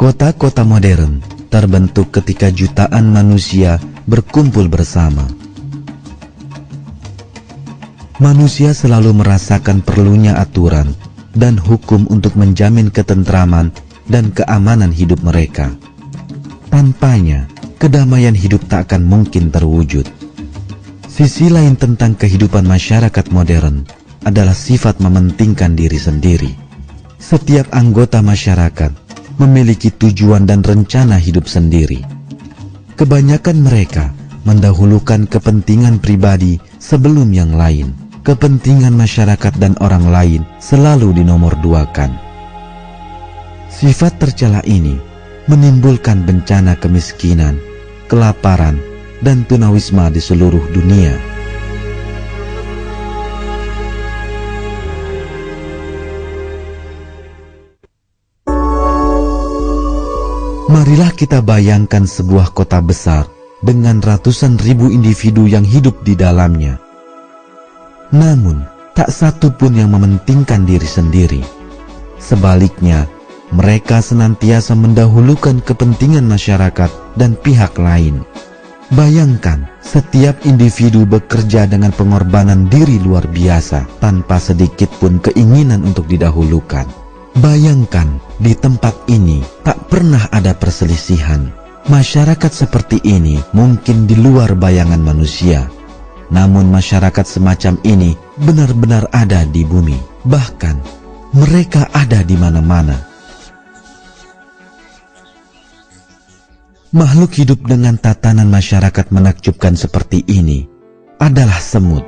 Kota-kota modern terbentuk ketika jutaan manusia berkumpul bersama. Manusia selalu merasakan perlunya aturan dan hukum untuk menjamin ketentraman dan keamanan hidup mereka. Tanpanya, kedamaian hidup tak akan mungkin terwujud. Sisi lain tentang kehidupan masyarakat modern adalah sifat mementingkan diri sendiri. Setiap anggota masyarakat memiliki tujuan dan rencana hidup sendiri. Kebanyakan mereka mendahulukan kepentingan pribadi sebelum yang lain. Kepentingan masyarakat dan orang lain selalu dinomorduakan. Sifat tercela ini menimbulkan bencana kemiskinan, kelaparan, dan tunawisma di seluruh dunia. Marilah kita bayangkan sebuah kota besar dengan ratusan ribu individu yang hidup di dalamnya. Namun, tak satu pun yang mementingkan diri sendiri. Sebaliknya, mereka senantiasa mendahulukan kepentingan masyarakat dan pihak lain. Bayangkan, setiap individu bekerja dengan pengorbanan diri luar biasa tanpa sedikit pun keinginan untuk didahulukan. Bayangkan, di tempat ini tak pernah ada perselisihan. Masyarakat seperti ini mungkin di luar bayangan manusia. Namun masyarakat semacam ini benar-benar ada di bumi. Bahkan, mereka ada di mana-mana. Makhluk hidup dengan tatanan masyarakat menakjubkan seperti ini adalah semut.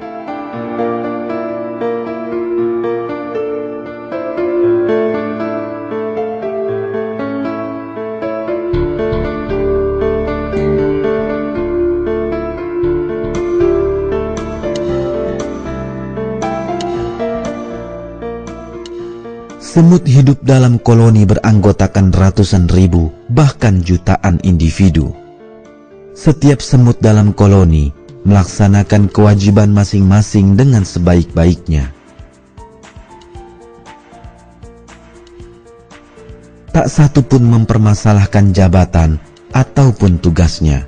Semut hidup dalam koloni beranggotakan ratusan ribu, bahkan jutaan individu. Setiap semut dalam koloni melaksanakan kewajiban masing-masing dengan sebaik-baiknya. Tak satu pun mempermasalahkan jabatan ataupun tugasnya.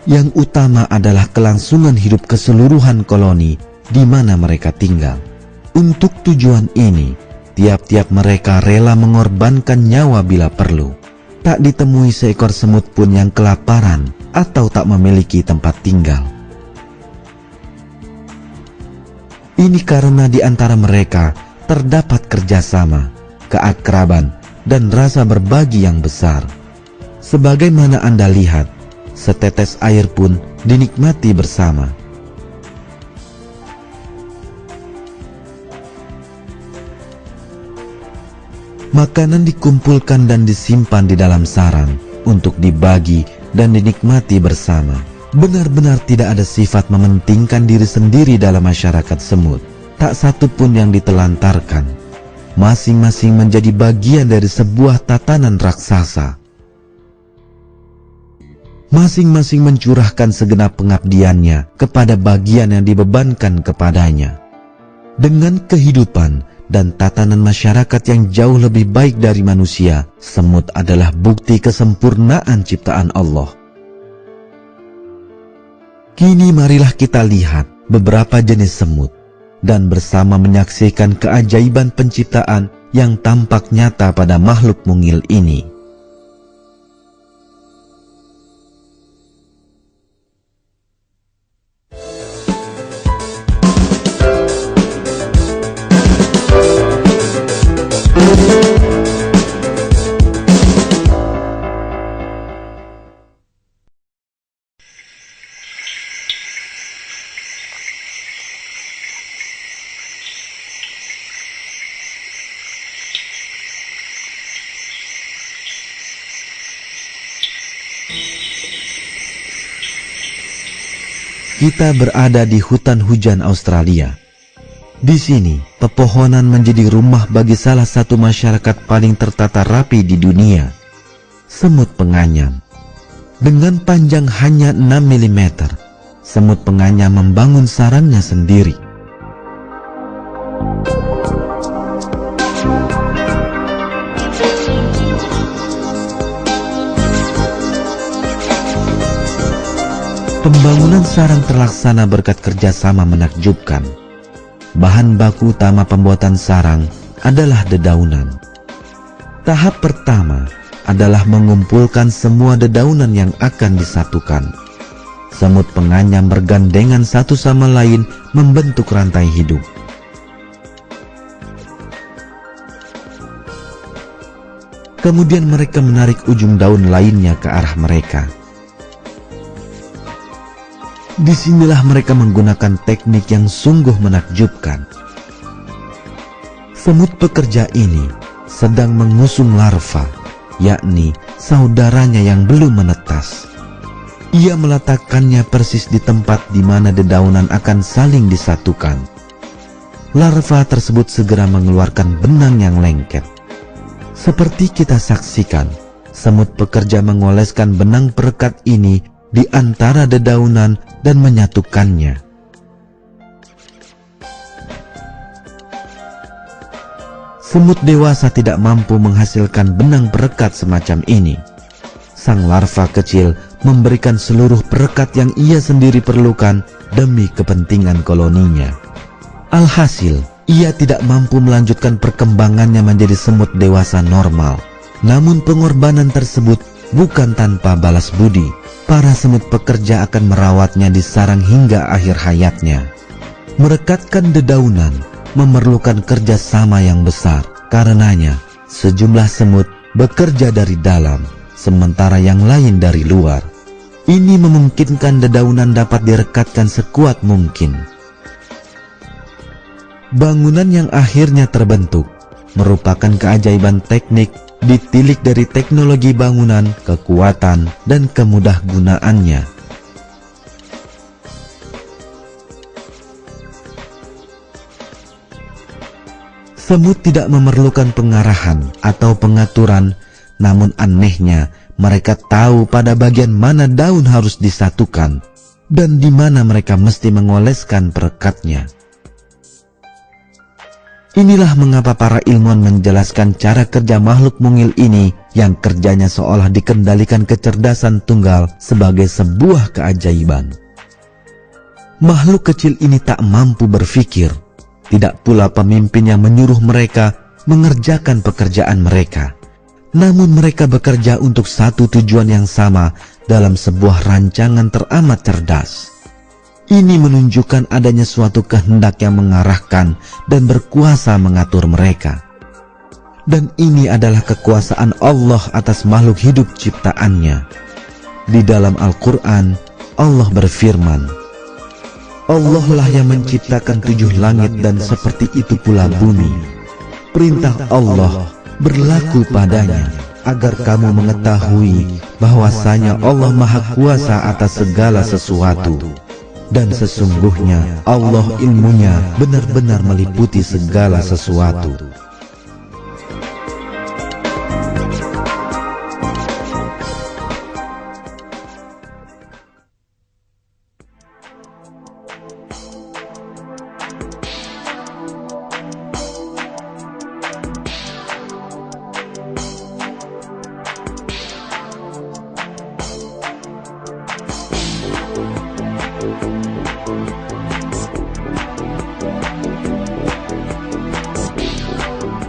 Yang utama adalah kelangsungan hidup keseluruhan koloni di mana mereka tinggal. Untuk tujuan ini, tiap-tiap mereka rela mengorbankan nyawa bila perlu. Tak ditemui seekor semut pun yang kelaparan atau tak memiliki tempat tinggal. Ini karena di antara mereka terdapat kerjasama, keakraban, dan rasa berbagi yang besar. Sebagaimana Anda lihat, setetes air pun dinikmati bersama. Makanan dikumpulkan dan disimpan di dalam sarang untuk dibagi dan dinikmati bersama. Benar-benar tidak ada sifat mementingkan diri sendiri dalam masyarakat semut. Tak satu pun yang ditelantarkan. Masing-masing menjadi bagian dari sebuah tatanan raksasa. Masing-masing mencurahkan segenap pengabdiannya kepada bagian yang dibebankan kepadanya. Dengan kehidupan dan tatanan masyarakat yang jauh lebih baik dari manusia, semut adalah bukti kesempurnaan ciptaan Allah. Kini marilah kita lihat beberapa jenis semut dan bersama menyaksikan keajaiban penciptaan yang tampak nyata pada makhluk mungil ini. Kita berada di hutan hujan Australia. Di sini, pepohonan menjadi rumah bagi salah satu masyarakat paling tertata rapi di dunia, semut penganyam. Dengan panjang hanya 6 mm, semut penganyam membangun sarangnya sendiri. Pembangunan sarang terlaksana berkat kerjasama menakjubkan. Bahan baku utama pembuatan sarang adalah dedaunan. Tahap pertama adalah mengumpulkan semua dedaunan yang akan disatukan. Semut penganyam bergandengan satu sama lain membentuk rantai hidup. Kemudian mereka menarik ujung daun lainnya ke arah mereka. Disinilah mereka menggunakan teknik yang sungguh menakjubkan. Semut pekerja ini sedang mengusung larva, yakni saudaranya yang belum menetas. Ia meletakkannya persis di tempat di mana dedaunan akan saling disatukan. Larva tersebut segera mengeluarkan benang yang lengket. Seperti kita saksikan, semut pekerja mengoleskan benang perekat ini di antara dedaunan dan menyatukannya. Semut dewasa tidak mampu menghasilkan benang perekat semacam ini. Sang larva kecil memberikan seluruh perekat yang ia sendiri perlukan demi kepentingan koloninya. Alhasil, ia tidak mampu melanjutkan perkembangannya menjadi semut dewasa normal. Namun pengorbanan tersebut bukan tanpa balas budi. Para semut pekerja akan merawatnya di sarang hingga akhir hayatnya. Merekatkan dedaunan memerlukan kerjasama yang besar. Karenanya, sejumlah semut bekerja dari dalam, sementara yang lain dari luar. Ini memungkinkan dedaunan dapat direkatkan sekuat mungkin. Bangunan yang akhirnya terbentuk merupakan keajaiban teknik ditilik dari teknologi bangunan, kekuatan, dan kemudahgunaannya. Semut tidak memerlukan pengarahan atau pengaturan, namun anehnya mereka tahu pada bagian mana daun harus disatukan dan di mana mereka mesti mengoleskan perekatnya. Inilah mengapa para ilmuwan menjelaskan cara kerja makhluk mungil ini yang kerjanya seolah dikendalikan kecerdasan tunggal sebagai sebuah keajaiban. Makhluk kecil ini tak mampu berpikir, tidak pula pemimpin yang menyuruh mereka mengerjakan pekerjaan mereka. Namun mereka bekerja untuk satu tujuan yang sama dalam sebuah rancangan teramat cerdas. Ini menunjukkan adanya suatu kehendak yang mengarahkan dan berkuasa mengatur mereka. Dan ini adalah kekuasaan Allah atas makhluk hidup ciptaannya. Di dalam Al-Quran, Allah berfirman, Allah lah yang menciptakan 7 langit dan seperti itu pula bumi. Perintah Allah berlaku padanya, agar kamu mengetahui bahwasanya Allah Maha Kuasa atas segala sesuatu. Dan sesungguhnya Allah ilmunya benar-benar meliputi segala sesuatu.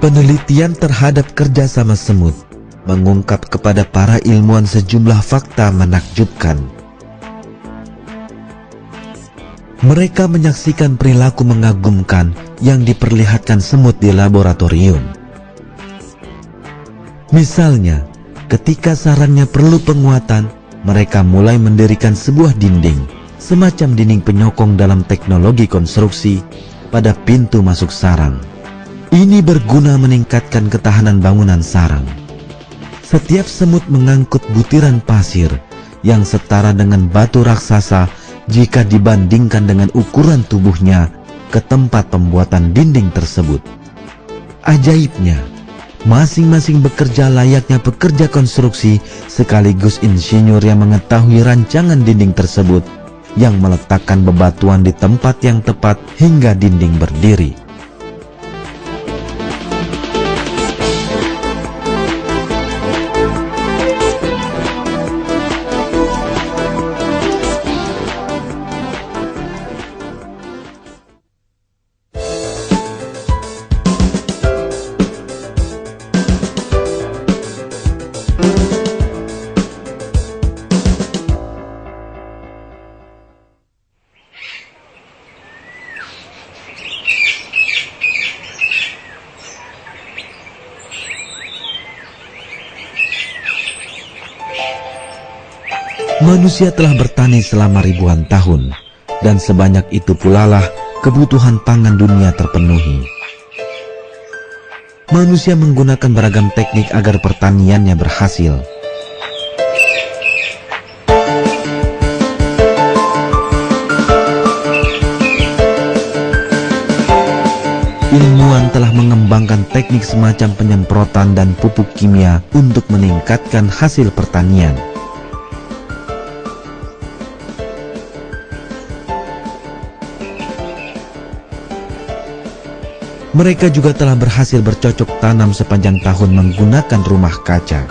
Penelitian terhadap kerjasama semut mengungkap kepada para ilmuwan sejumlah fakta menakjubkan. Mereka menyaksikan perilaku mengagumkan yang diperlihatkan semut di laboratorium. Misalnya, ketika sarangnya perlu penguatan, mereka mulai mendirikan sebuah dinding, semacam dinding penyokong dalam teknologi konstruksi, pada pintu masuk sarang. Ini berguna meningkatkan ketahanan bangunan sarang. Setiap semut mengangkut butiran pasir yang setara dengan batu raksasa jika dibandingkan dengan ukuran tubuhnya ke tempat pembuatan dinding tersebut. Ajaibnya, masing-masing bekerja layaknya pekerja konstruksi sekaligus insinyur yang mengetahui rancangan dinding tersebut, yang meletakkan bebatuan di tempat yang tepat hingga dinding berdiri. Manusia telah bertani selama ribuan tahun, dan sebanyak itu pula lah kebutuhan pangan dunia terpenuhi. Manusia menggunakan beragam teknik agar pertaniannya berhasil. Ilmuwan telah mengembangkan teknik semacam penyemprotan dan pupuk kimia untuk meningkatkan hasil pertanian. Mereka juga telah berhasil bercocok tanam sepanjang tahun menggunakan rumah kaca.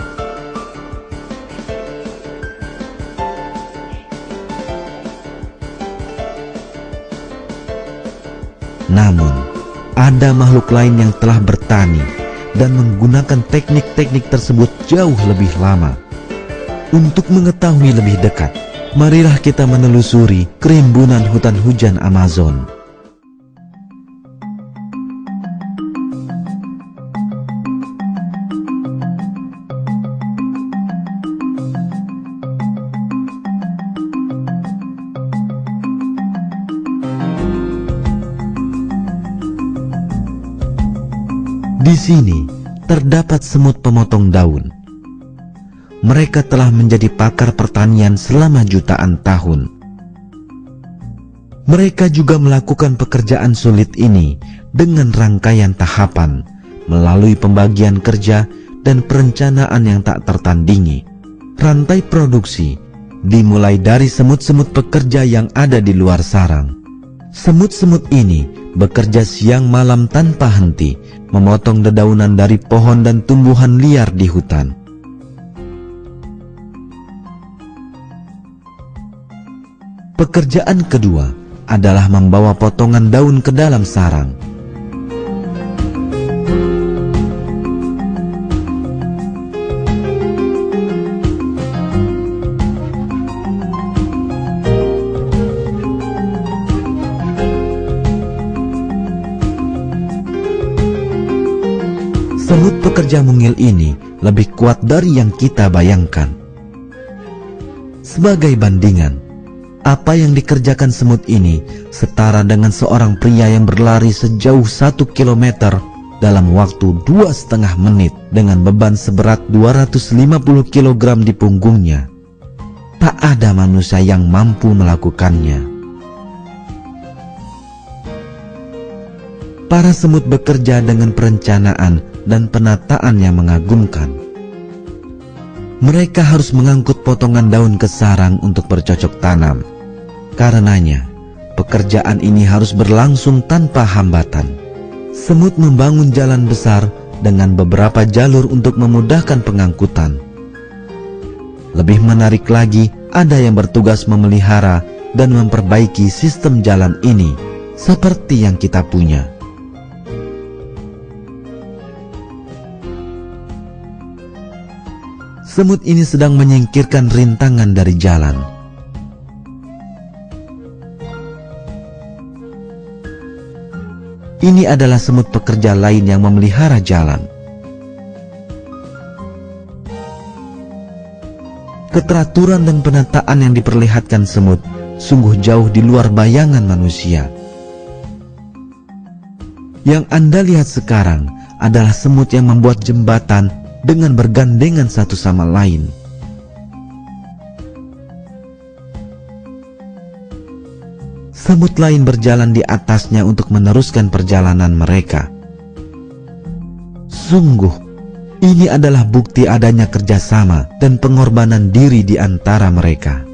Namun, ada makhluk lain yang telah bertani dan menggunakan teknik-teknik tersebut jauh lebih lama. Untuk mengetahui lebih dekat, marilah kita menelusuri kerimbunan hutan hujan Amazon. Di sini terdapat semut pemotong daun. Mereka telah menjadi pakar pertanian selama jutaan tahun. Mereka juga melakukan pekerjaan sulit ini dengan rangkaian tahapan, melalui pembagian kerja dan perencanaan yang tak tertandingi. Rantai produksi dimulai dari semut-semut pekerja yang ada di luar sarang. Semut-semut ini bekerja siang malam tanpa henti, memotong dedaunan dari pohon dan tumbuhan liar di hutan. Pekerjaan kedua adalah membawa potongan daun ke dalam sarang. Semut pekerja mungil ini lebih kuat dari yang kita bayangkan. Sebagai bandingan, apa yang dikerjakan semut ini setara dengan seorang pria yang berlari sejauh 1 kilometer dalam waktu 2,5 menit dengan beban seberat 250 kg di punggungnya. Tak ada manusia yang mampu melakukannya. Para semut bekerja dengan perencanaan dan penataan yang mengagumkan. Mereka harus mengangkut potongan daun ke sarang untuk bercocok tanam. Karenanya, pekerjaan ini harus berlangsung tanpa hambatan. Semut membangun jalan besar dengan beberapa jalur untuk memudahkan pengangkutan. Lebih menarik lagi, ada yang bertugas memelihara dan memperbaiki sistem jalan ini, seperti yang kita punya. Semut ini sedang menyingkirkan rintangan dari jalan. Ini adalah semut pekerja lain yang memelihara jalan. Keteraturan dan penataan yang diperlihatkan semut sungguh jauh di luar bayangan manusia. Yang Anda lihat sekarang adalah semut yang membuat jembatan dengan bergandengan satu sama lain. Semut lain berjalan di atasnya untuk meneruskan perjalanan mereka. Sungguh, ini adalah bukti adanya kerjasama dan pengorbanan diri di antara mereka.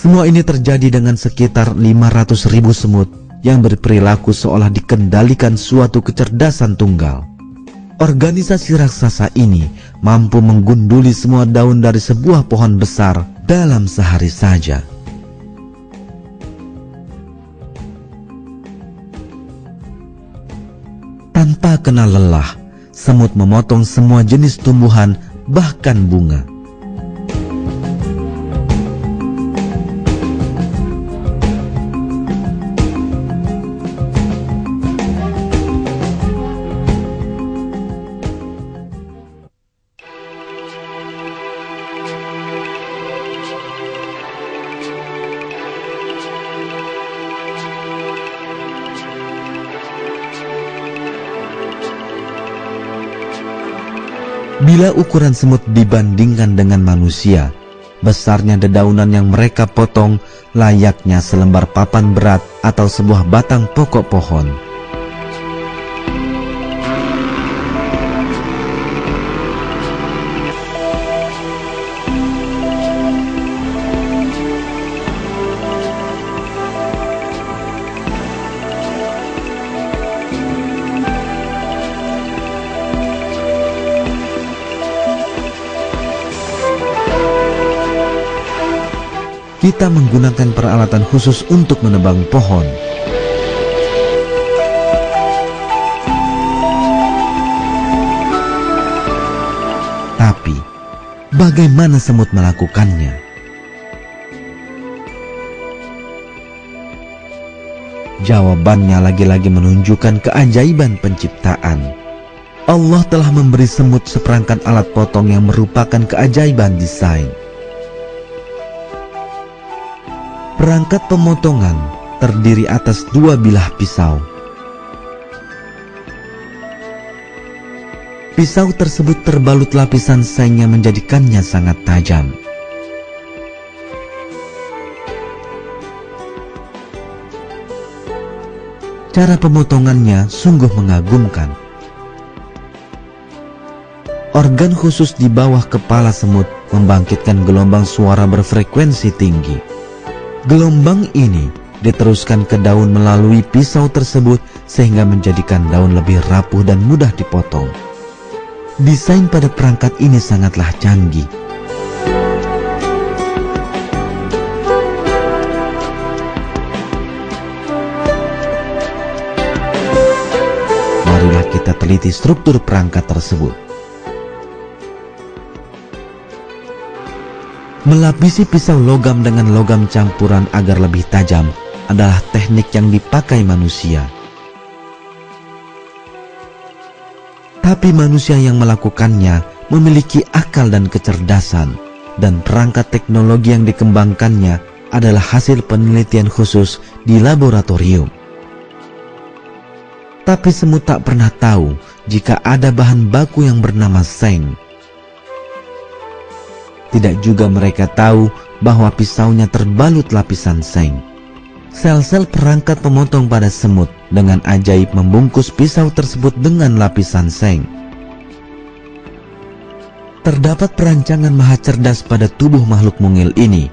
Semua ini terjadi dengan sekitar 500.000 semut yang berperilaku seolah dikendalikan suatu kecerdasan tunggal. Organisasi raksasa ini mampu menggunduli semua daun dari sebuah pohon besar dalam sehari saja. Tanpa kenal lelah, semut memotong semua jenis tumbuhan, bahkan bunga. Bila ukuran semut dibandingkan dengan manusia, besarnya dedaunan yang mereka potong layaknya selembar papan berat atau sebuah batang pokok pohon. Kita menggunakan peralatan khusus untuk menebang pohon. Tapi, bagaimana semut melakukannya? Jawabannya lagi-lagi menunjukkan keajaiban penciptaan. Allah telah memberi semut seperangkat alat potong yang merupakan keajaiban desain. Perangkat pemotongan terdiri atas 2 bilah pisau. Pisau tersebut terbalut lapisan seng yang menjadikannya sangat tajam. Cara pemotongannya sungguh mengagumkan. Organ khusus di bawah kepala semut membangkitkan gelombang suara berfrekuensi tinggi. Gelombang ini diteruskan ke daun melalui pisau tersebut sehingga menjadikan daun lebih rapuh dan mudah dipotong. Desain pada perangkat ini sangatlah canggih. Marilah kita teliti struktur perangkat tersebut. Melapisi pisau logam dengan logam campuran agar lebih tajam adalah teknik yang dipakai manusia. Tapi manusia yang melakukannya memiliki akal dan kecerdasan, dan perangkat teknologi yang dikembangkannya adalah hasil penelitian khusus di laboratorium. Tapi semut tak pernah tahu jika ada bahan baku yang bernama seng. Tidak juga mereka tahu bahwa pisaunya terbalut lapisan seng. Sel-sel perangkat pemotong pada semut dengan ajaib membungkus pisau tersebut dengan lapisan seng. Terdapat perancangan maha cerdas pada tubuh makhluk mungil ini.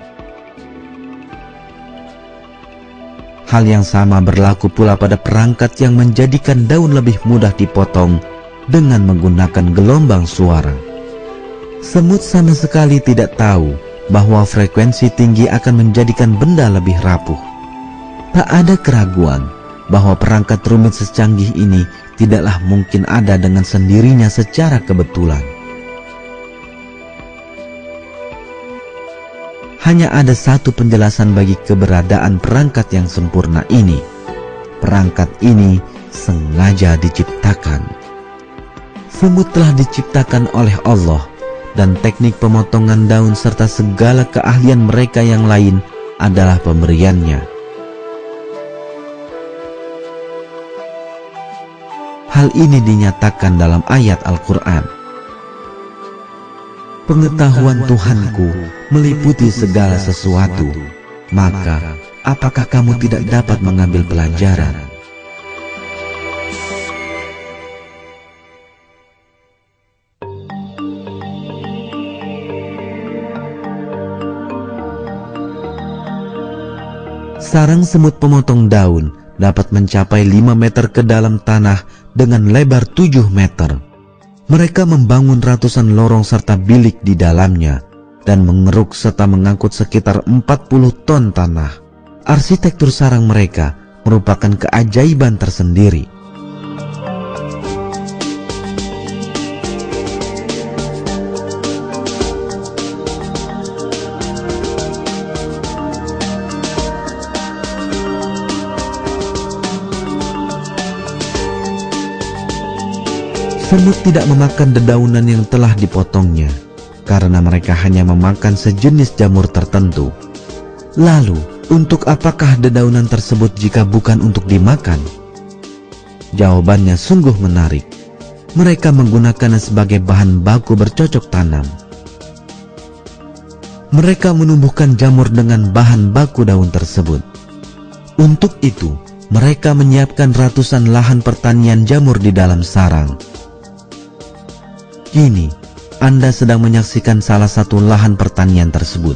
Hal yang sama berlaku pula pada perangkat yang menjadikan daun lebih mudah dipotong dengan menggunakan gelombang suara. Semut sama sekali tidak tahu bahwa frekuensi tinggi akan menjadikan benda lebih rapuh. Tak ada keraguan bahwa perangkat rumit secanggih ini tidaklah mungkin ada dengan sendirinya secara kebetulan. Hanya ada satu penjelasan bagi keberadaan perangkat yang sempurna ini. Perangkat ini sengaja diciptakan. Semut telah diciptakan oleh Allah, dan teknik pemotongan daun serta segala keahlian mereka yang lain adalah pemberiannya. Hal ini dinyatakan dalam ayat Al-Quran. Pengetahuan Tuhanku meliputi segala sesuatu, maka apakah kamu tidak dapat mengambil pelajaran? Sarang semut pemotong daun dapat mencapai 5 meter ke dalam tanah dengan lebar 7 meter. Mereka membangun ratusan lorong serta bilik di dalamnya dan mengeruk serta mengangkut sekitar 40 ton tanah. Arsitektur sarang mereka merupakan keajaiban tersendiri. Semut tidak memakan dedaunan yang telah dipotongnya, karena mereka hanya memakan sejenis jamur tertentu. Lalu, untuk apakah dedaunan tersebut jika bukan untuk dimakan? Jawabannya sungguh menarik. mereka menggunakannya sebagai bahan baku bercocok tanam. Mereka menumbuhkan jamur dengan bahan baku daun tersebut. Untuk itu, mereka menyiapkan ratusan lahan pertanian jamur di dalam sarang. Kini, Anda sedang menyaksikan salah satu lahan pertanian tersebut.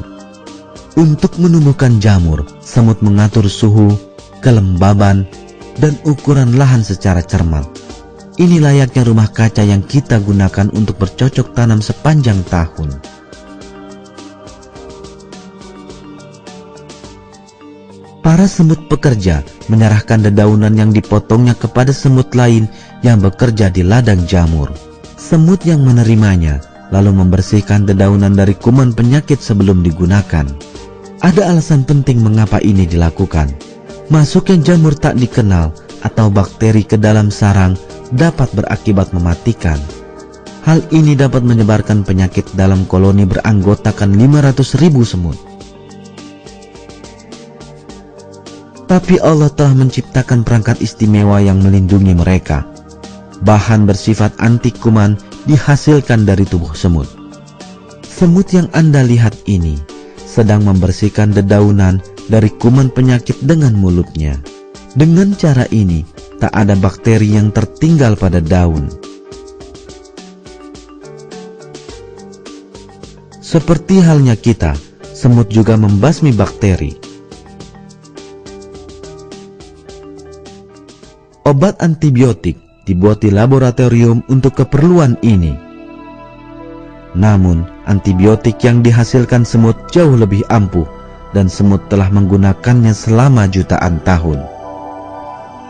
Untuk menumbuhkan jamur, semut mengatur suhu, kelembaban, dan ukuran lahan secara cermat. Ini layaknya rumah kaca yang kita gunakan untuk bercocok tanam sepanjang tahun. Para semut pekerja menyerahkan dedaunan yang dipotongnya kepada semut lain yang bekerja di ladang jamur. Semut yang menerimanya lalu membersihkan dedaunan dari kuman penyakit sebelum digunakan. Ada alasan penting mengapa ini dilakukan. Masuknya jamur tak dikenal atau bakteri ke dalam sarang dapat berakibat mematikan. Hal ini dapat menyebarkan penyakit dalam koloni beranggotakan 500.000 semut. Tapi Allah telah menciptakan perangkat istimewa yang melindungi mereka. Bahan bersifat anti kuman dihasilkan dari tubuh semut. Semut yang Anda lihat ini sedang membersihkan dedaunan dari kuman penyakit dengan mulutnya. Dengan cara ini, tak ada bakteri yang tertinggal pada daun. Seperti halnya kita, semut juga membasmi bakteri. Obat antibiotik dibuat di laboratorium untuk keperluan ini. Namun, antibiotik yang dihasilkan semut jauh lebih ampuh dan semut telah menggunakannya selama jutaan tahun.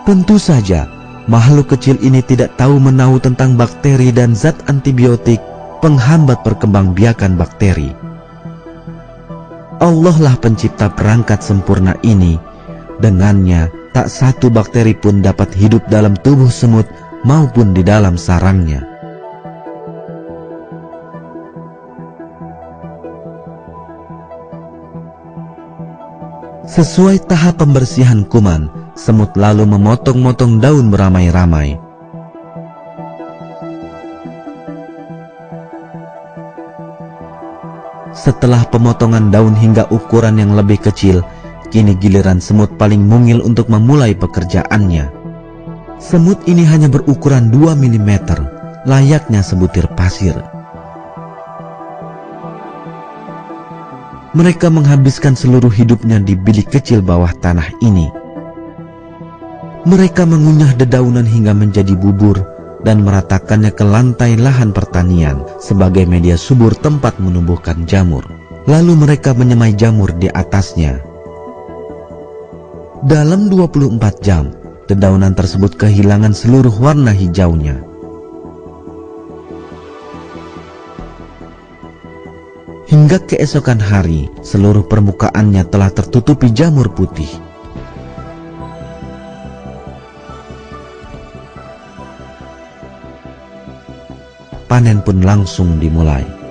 Tentu saja, makhluk kecil ini tidak tahu menahu tentang bakteri dan zat antibiotik penghambat perkembangbiakan bakteri. Allah lah pencipta perangkat sempurna ini. Dengannya, tak satu bakteri pun dapat hidup dalam tubuh semut maupun di dalam sarangnya. Sesuai tahap pembersihan kuman, semut lalu memotong-motong daun beramai-ramai. Setelah pemotongan daun hingga ukuran yang lebih kecil, kini giliran semut paling mungil untuk memulai pekerjaannya. Semut ini hanya berukuran 2 mm, layaknya sebutir pasir. Mereka menghabiskan seluruh hidupnya di bilik kecil bawah tanah ini. Mereka mengunyah dedaunan hingga menjadi bubur dan meratakannya ke lantai lahan pertanian sebagai media subur tempat menumbuhkan jamur. Lalu mereka menyemai jamur di atasnya. Dalam 24 jam, dedaunan tersebut kehilangan seluruh warna hijaunya. Hingga keesokan hari, seluruh permukaannya telah tertutupi jamur putih. Panen pun langsung dimulai.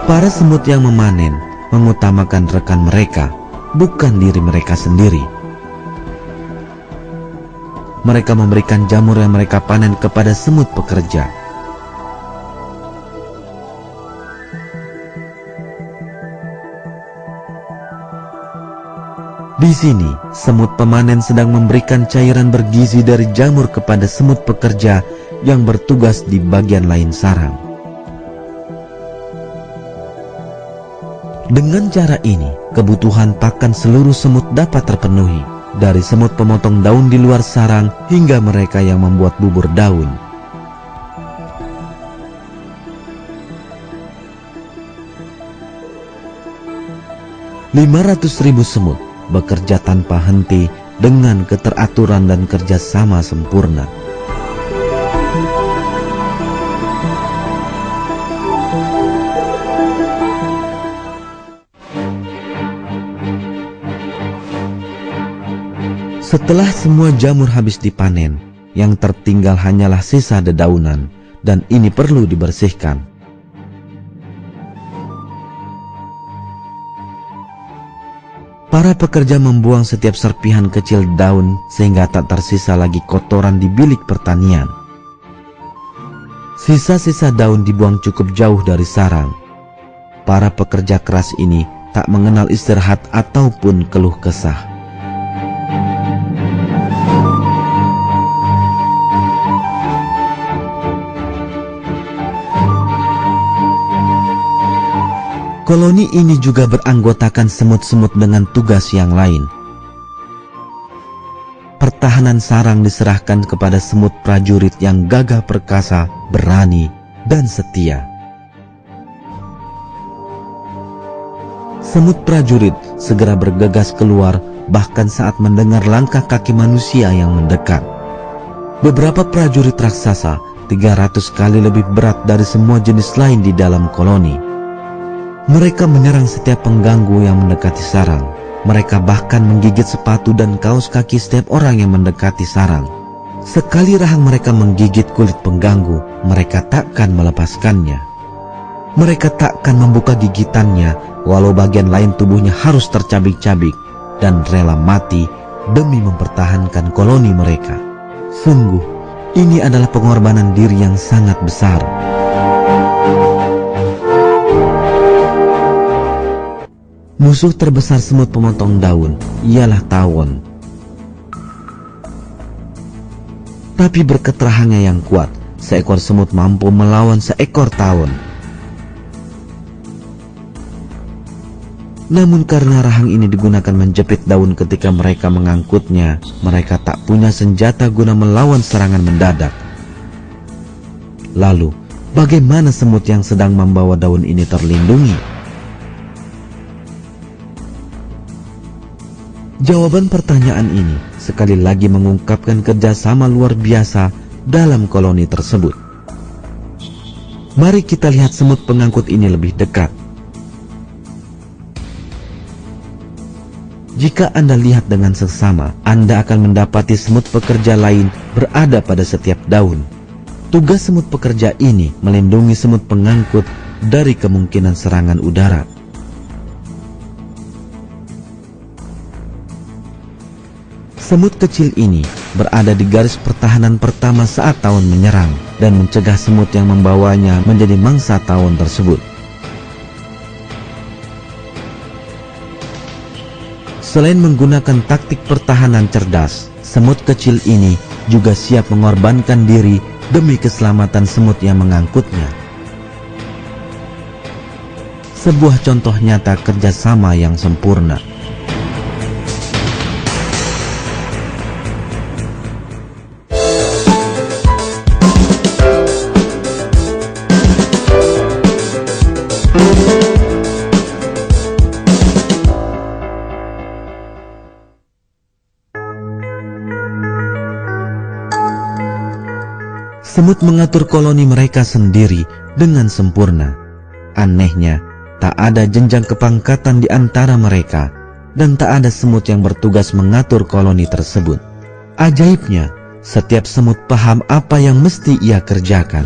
Para semut yang memanen mengutamakan rekan mereka, bukan diri mereka sendiri. Mereka memberikan jamur yang mereka panen kepada semut pekerja. Di sini, semut pemanen sedang memberikan cairan bergizi dari jamur kepada semut pekerja yang bertugas di bagian lain sarang. Dengan cara ini, kebutuhan pakan seluruh semut dapat terpenuhi, dari semut pemotong daun di luar sarang hingga mereka yang membuat bubur daun. .500.000 semut bekerja tanpa henti dengan keteraturan dan kerjasama sempurna. Setelah semua jamur habis dipanen, yang tertinggal hanyalah sisa dedaunan, dan ini perlu dibersihkan. Para pekerja membuang setiap serpihan kecil daun sehingga tak tersisa lagi kotoran di bilik pertanian. Sisa-sisa daun dibuang cukup jauh dari sarang. Para pekerja keras ini tak mengenal istirahat ataupun keluh kesah. Koloni ini juga beranggotakan semut-semut dengan tugas yang lain. Pertahanan sarang diserahkan kepada semut prajurit yang gagah perkasa, berani, dan setia. Semut prajurit segera bergegas keluar bahkan saat mendengar langkah kaki manusia yang mendekat. Beberapa prajurit raksasa 300 kali lebih berat dari semua jenis lain di dalam koloni. Mereka menyerang setiap pengganggu yang mendekati sarang. Mereka bahkan menggigit sepatu dan kaos kaki setiap orang yang mendekati sarang. Sekali rahang mereka menggigit kulit pengganggu, mereka takkan melepaskannya. Mereka takkan membuka gigitannya, walau bagian lain tubuhnya harus tercabik-cabik dan rela mati demi mempertahankan koloni mereka. Sungguh, ini adalah pengorbanan diri yang sangat besar. Musuh terbesar semut pemotong daun ialah tawon. Tapi berkat rahangnya yang kuat, seekor semut mampu melawan seekor tawon. Namun karena rahang ini digunakan menjepit daun ketika mereka mengangkutnya, mereka tak punya senjata guna melawan serangan mendadak. Lalu, bagaimana semut yang sedang membawa daun ini terlindungi? Jawaban pertanyaan ini sekali lagi mengungkapkan kerjasama luar biasa dalam koloni tersebut. Mari kita lihat semut pengangkut ini lebih dekat. Jika Anda lihat dengan seksama, Anda akan mendapati semut pekerja lain berada pada setiap daun. Tugas semut pekerja ini melindungi semut pengangkut dari kemungkinan serangan udara. Semut kecil ini berada di garis pertahanan pertama saat tawon menyerang dan mencegah semut yang membawanya menjadi mangsa tawon tersebut. Selain menggunakan taktik pertahanan cerdas, semut kecil ini juga siap mengorbankan diri demi keselamatan semut yang mengangkutnya. Sebuah contoh nyata kerjasama yang sempurna. Semut mengatur koloni mereka sendiri dengan sempurna. Anehnya, tak ada jenjang kepangkatan di antara mereka, dan tak ada semut yang bertugas mengatur koloni tersebut. Ajaibnya, setiap semut paham apa yang mesti ia kerjakan.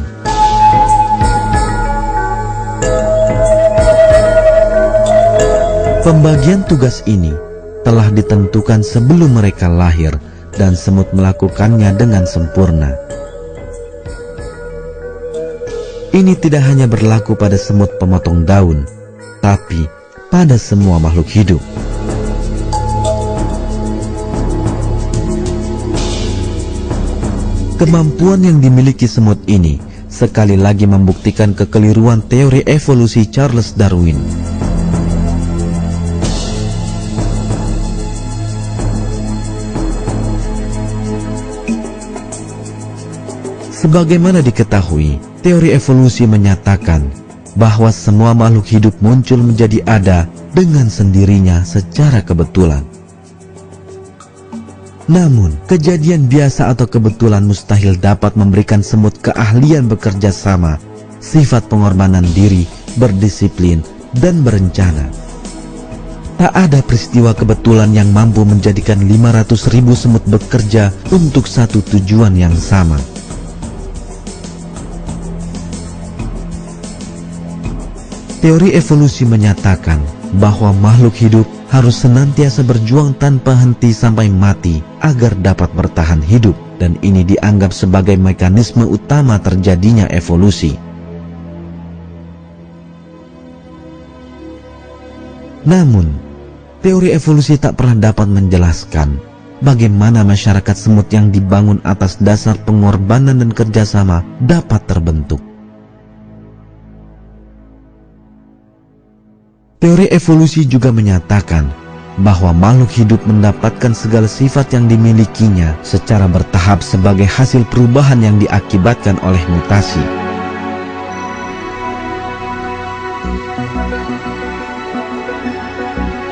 Pembagian tugas ini telah ditentukan sebelum mereka lahir, dan semut melakukannya dengan sempurna. Ini tidak hanya berlaku pada semut pemotong daun, tapi pada semua makhluk hidup. Kemampuan yang dimiliki semut ini sekali lagi membuktikan kekeliruan teori evolusi Charles Darwin. Sebagaimana diketahui, teori evolusi menyatakan bahwa semua makhluk hidup muncul menjadi ada dengan sendirinya secara kebetulan. Namun, kejadian biasa atau kebetulan mustahil dapat memberikan semut keahlian bekerja sama, sifat pengorbanan diri, berdisiplin, dan berencana. Tak ada peristiwa kebetulan yang mampu menjadikan 500.000 semut bekerja untuk satu tujuan yang sama. Teori evolusi menyatakan bahwa makhluk hidup harus senantiasa berjuang tanpa henti sampai mati agar dapat bertahan hidup, dan ini dianggap sebagai mekanisme utama terjadinya evolusi. Namun, teori evolusi tak pernah dapat menjelaskan bagaimana masyarakat semut yang dibangun atas dasar pengorbanan dan kerjasama dapat terbentuk. Teori evolusi juga menyatakan bahwa makhluk hidup mendapatkan segala sifat yang dimilikinya secara bertahap sebagai hasil perubahan yang diakibatkan oleh mutasi.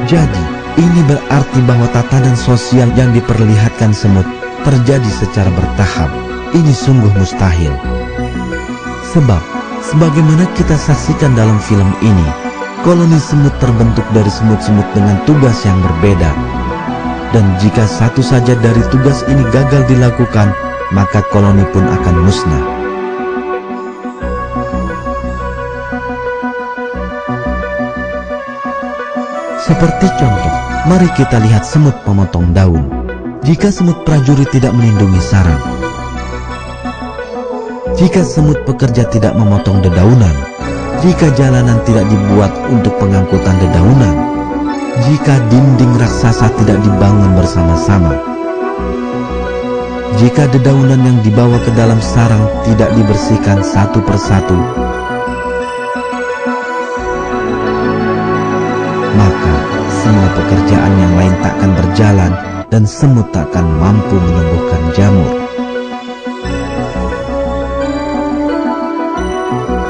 Jadi, ini berarti bahwa tatanan sosial yang diperlihatkan semut terjadi secara bertahap. Ini sungguh mustahil. Sebab, sebagaimana kita saksikan dalam film ini, koloni semut terbentuk dari semut-semut dengan tugas yang berbeda. Dan jika satu saja dari tugas ini gagal dilakukan, maka koloni pun akan musnah. Seperti contoh, mari kita lihat semut pemotong daun. Jika semut prajurit tidak melindungi sarang, jika semut pekerja tidak memotong dedaunan, jika jalanan tidak dibuat untuk pengangkutan dedaunan, jika dinding raksasa tidak dibangun bersama-sama, jika dedaunan yang dibawa ke dalam sarang tidak dibersihkan satu persatu, maka semua pekerjaan yang lain takkan berjalan dan semut takkan mampu menumbuhkan jamur.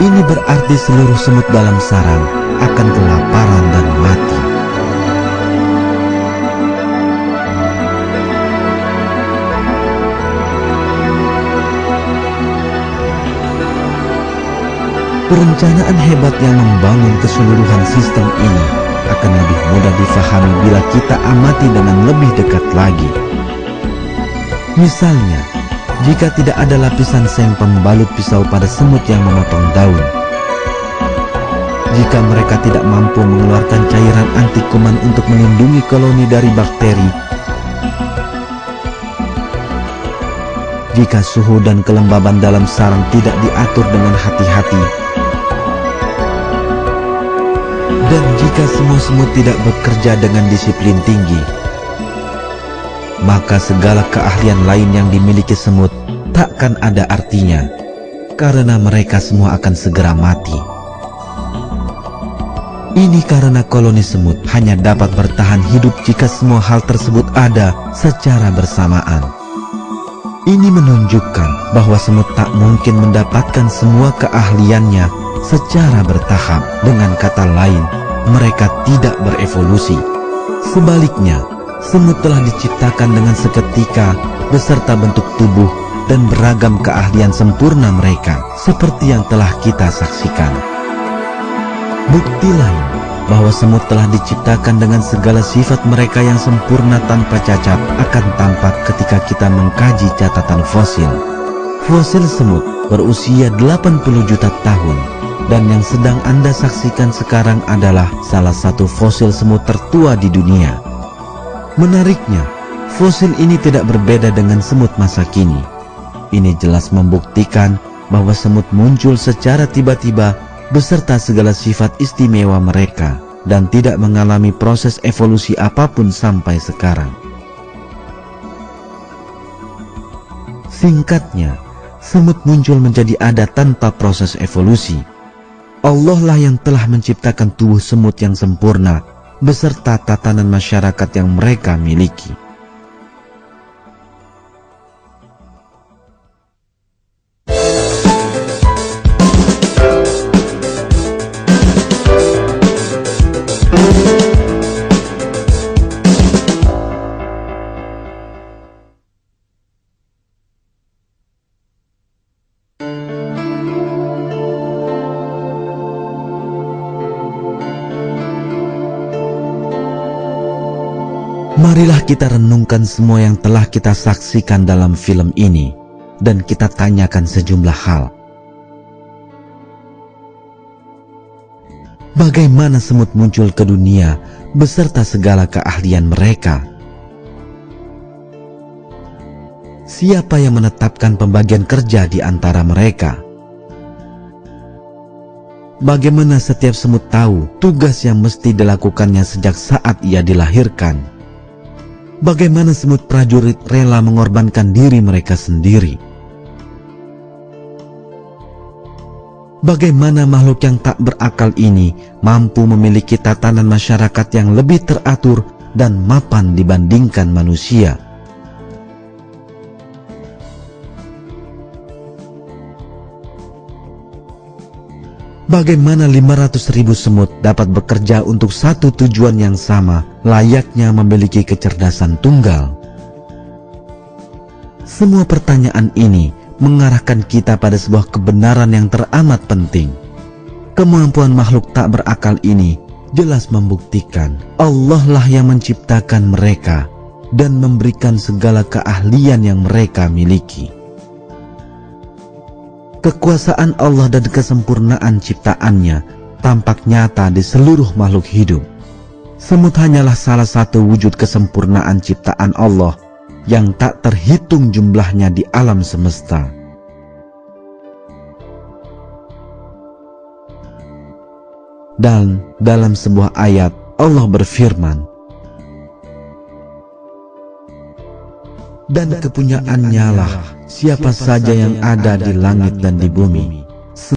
Ini berarti seluruh semut dalam sarang akan kelaparan dan mati. Perencanaan hebat yang membangun keseluruhan sistem ini akan lebih mudah difahami bila kita amati dengan lebih dekat lagi. Misalnya, jika tidak ada lapisan seng pembalut pisau pada semut yang memotong daun, jika mereka tidak mampu mengeluarkan cairan anti kuman untuk melindungi koloni dari bakteri, jika suhu dan kelembaban dalam sarang tidak diatur dengan hati-hati, dan jika semua semut tidak bekerja dengan disiplin tinggi, maka segala keahlian lain yang dimiliki semut takkan ada artinya, karena mereka semua akan segera mati. Ini karena koloni semut hanya dapat bertahan hidup jika semua hal tersebut ada secara bersamaan. Ini menunjukkan bahwa semut tak mungkin mendapatkan semua keahliannya secara bertahap. Dengan kata lain, mereka tidak berevolusi. Sebaliknya, semut telah diciptakan dengan seketika beserta bentuk tubuh dan beragam keahlian sempurna mereka, seperti yang telah kita saksikan. Bukti lain bahwa semut telah diciptakan dengan segala sifat mereka yang sempurna tanpa cacat akan tampak ketika kita mengkaji catatan fosil. Fosil semut berusia 80 juta tahun, dan yang sedang Anda saksikan sekarang adalah salah satu fosil semut tertua di dunia. Menariknya, fosil ini tidak berbeda dengan semut masa kini. Ini jelas membuktikan bahwa semut muncul secara tiba-tiba beserta segala sifat istimewa mereka dan tidak mengalami proses evolusi apapun sampai sekarang. Singkatnya, semut muncul menjadi ada tanpa proses evolusi. Allah lah yang telah menciptakan tubuh semut yang sempurna beserta tatanan masyarakat yang mereka miliki. Marilah kita renungkan semua yang telah kita saksikan dalam film ini, dan kita tanyakan sejumlah hal. Bagaimana semut muncul ke dunia beserta segala keahlian mereka? Siapa yang menetapkan pembagian kerja di antara mereka? Bagaimana setiap semut tahu tugas yang mesti dilakukannya sejak saat ia dilahirkan? Bagaimana semut prajurit rela mengorbankan diri mereka sendiri? Bagaimana makhluk yang tak berakal ini mampu memiliki tatanan masyarakat yang lebih teratur dan mapan dibandingkan manusia? Bagaimana 500.000 semut dapat bekerja untuk satu tujuan yang sama, layaknya memiliki kecerdasan tunggal? Semua pertanyaan ini mengarahkan kita pada sebuah kebenaran yang teramat penting. Kemampuan makhluk tak berakal ini jelas membuktikan Allah lah yang menciptakan mereka dan memberikan segala keahlian yang mereka miliki. Kekuasaan Allah dan kesempurnaan ciptaannya tampak nyata di seluruh makhluk hidup. Semut hanyalah salah satu wujud kesempurnaan ciptaan Allah yang tak terhitung jumlahnya di alam semesta. Dan dalam sebuah ayat Allah berfirman, "Dan kepunyaannya lah siapa saja yang ada di langit dan di bumi,